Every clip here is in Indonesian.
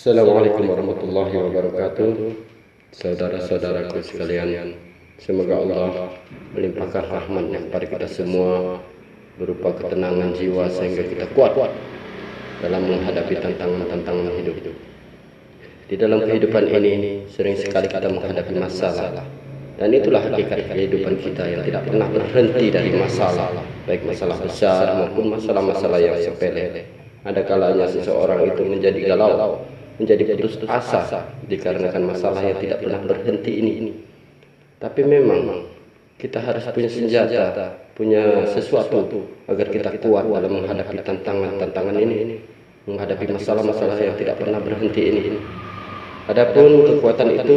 Assalamualaikum warahmatullahi wabarakatuh. Saudara-saudaraku sekalian, semoga Allah melimpahkan rahmat-Nya kepada kita semua berupa ketenangan jiwa sehingga kita kuat dalam menghadapi tantangan-tantangan hidup. Di dalam kehidupan ini sering sekali kita menghadapi masalah, dan itulah hakikat kehidupan kita yang tidak pernah berhenti dari masalah, baik masalah besar maupun masalah-masalah yang sepele. Ada kalanya seseorang itu menjadi galau, menjadi putus asa dikarenakan masalah yang tidak pernah berhenti ini. Tapi memang kita harus punya senjata, punya sesuatu agar kita kuat dalam menghadapi tantangan-tantangan ini, menghadapi masalah-masalah yang tidak pernah berhenti ini. Adapun kekuatan itu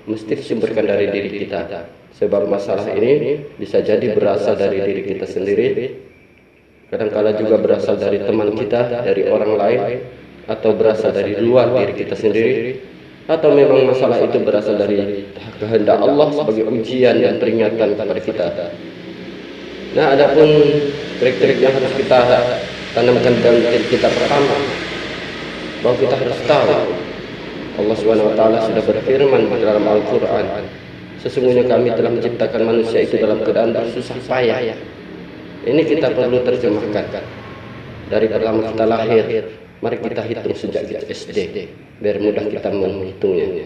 mesti disumberkan dari diri kita, sebab masalah ini bisa jadi berasal dari diri kita sendiri, kadang-kala juga berasal dari teman kita, dari orang lain, atau berasal dari luar diri kita sendiri, atau memang masalah itu berasal dari kehendak Allah sebagai ujian dan peringatan kepada kita. Nah, adapun trik-trik yang harus kita tanamkan dalam diri kita pertama, bahwa kita harus tahu Allah SWT sudah berfirman dalam Al-Quran, sesungguhnya kami telah menciptakan manusia itu dalam keadaan bersusah payah. Ini kita perlu terjemahkan dari pertama kita lahir. Mari kita hitung sejak kita SD, biar mudah kita menghitungnya.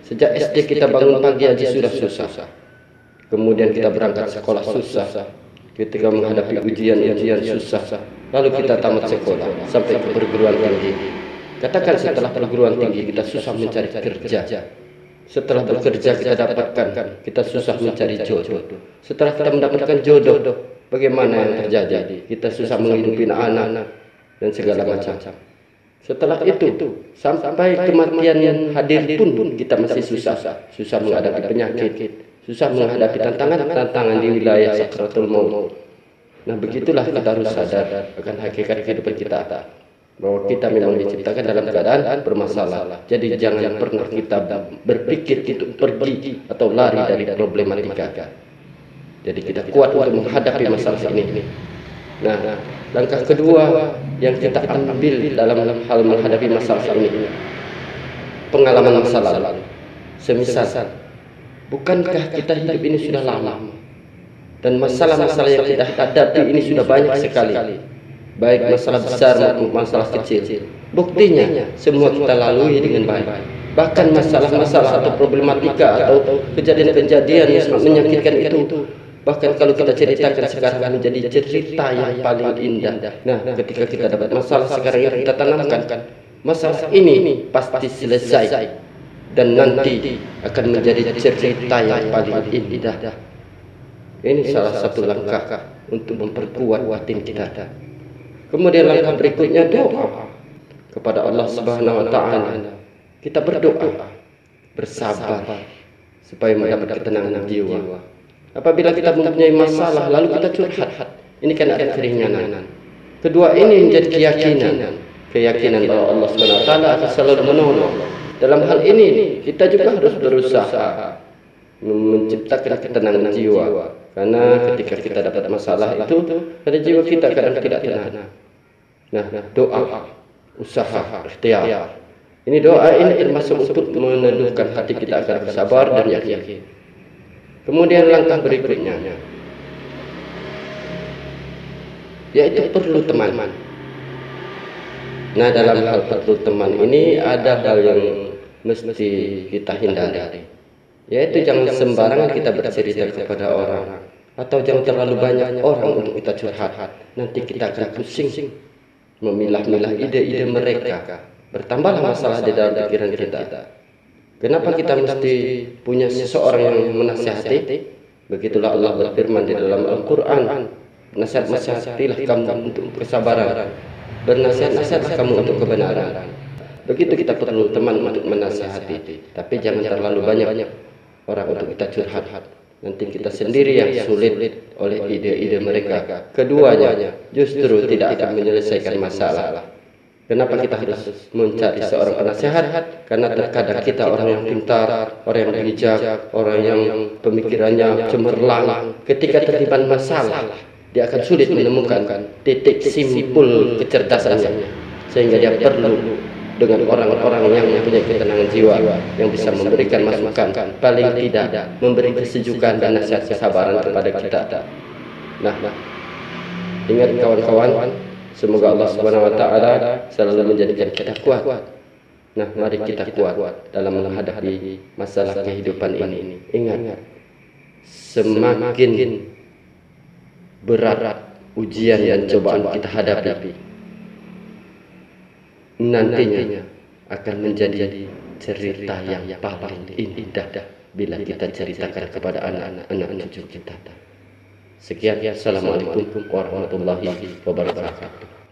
Sejak SD kita bangun pagi aja sudah susah. Kemudian kita berangkat sekolah susah. Ketika menghadapi ujian-ujian susah. Lalu kita tamat sekolah sampai ke perguruan tinggi. Katakan setelah perguruan tinggi kita susah mencari kerja. Setelah bekerja kita dapatkan, kita susah mencari jodoh. Setelah kita mendapatkan jodoh, bagaimana yang terjadi? Kita susah menghidupi anak-anak dan segala macam. Setelah itu sampai kematian yang hadir pun kita masih susah menghadapi penyakit, susah menghadapi tantangan di wilayah sakratul maut. Nah, begitulah kita harus sadar akan hakikat kehidupan kita, bahwa kita memang diciptakan dalam keadaan bermasalah. Jadi jangan pernah kita berpikir itu pergi atau lari dari problematika. Jadi kita kuat untuk menghadapi masalah ini. Nah, langkah kedua yang kita ambil dalam hal menghadapi masalah ini, pengalaman masa lalu. Semisal, bukankah kita hidup ini sudah lama, dan masalah-masalah yang kita hadapi ini sudah banyak sekali, baik masalah besar maupun masalah kecil. Buktinya semua kita lalui dengan baik. Bahkan masalah-masalah atau problematika atau kejadian-kejadian yang sangat menyakitkan itu, bahkan kalau kita ceritakan sekarang menjadi cerita yang paling indah. Nah, ketika kita dapat masalah sekarang ini kita tanamkan, masalah ini pasti selesai dan nanti akan menjadi cerita yang paling indah. Ini salah satu langkah untuk memperkuat batin kita. Kemudian langkah berikutnya doa kepada Allah Subhanahu wa taala. Kita berdoa, bersabar supaya mendapat ketenangan jiwa. Apabila kita mempunyai masalah lalu kita curhat, ini kan ada keringanan. Kedua ini menjadi keyakinan bahwa Allah Subhanahu wa taala akan selalu menolong. Dalam hal ini kita juga harus berusaha menciptakan ketenangan jiwa, karena ketika kita dapat masalah itu pada jiwa kita kadang tidak tenang. Nah, doa, usaha, ikhtiar. Ini doa ini termasuk untuk meneduhkan hati kita agar bersabar dan yakin. Kemudian langkah berikutnya, yaitu perlu teman. Nah, dalam hal perlu teman ini ada hal yang mesti kita hindari, yaitu jangan sembarangan kita bercerita kepada orang, atau jangan terlalu banyak orang untuk kita curhat. Nanti kita akan pusing memilah-milah ide-ide mereka. Bertambahlah masalah di dalam pikiran kita. Kenapa kita mesti punya seseorang yang menasihati? Begitulah Allah berfirman di dalam Al-Quran, nasihat-nasihatilah kamu untuk kesabaran, bernasihat-nasihatlah kamu untuk kebenaran. Begitu kita perlu teman untuk menasihati, tapi jangan terlalu banyak orang untuk kita curhat. Nanti kita sendiri yang sulit oleh ide-ide mereka. Keduanya justru tidak akan menyelesaikan masalah. Kenapa kita harus mencari seorang penasehat? Karena terkadang kita orang yang pintar, orang yang bijak, orang yang pemikirannya cemerlang. Ketika terlibat masalah, dia akan sulit menemukan titik simpul kecerdasannya, sehingga dia perlu dengan orang-orang yang mempunyai ketenangan jiwa, yang bisa memberikan masukan, paling tidak memberi kesejukan dan nasihat kesabaran kepada kita. Nah, ingat kawan-kawan, semoga Allah Subhanahu wa taala selalu menjadikan kita kuat. Nah, mari kita kuat dalam menghadapi masalah kehidupan ini. Ingat, semakin berat ujian dan cobaan kita hadapi, nantinya akan menjadi cerita yang paling indah bila kita ceritakan kepada anak-anak cucu kita. Sekian, assalamualaikum warahmatullahi wabarakatuh.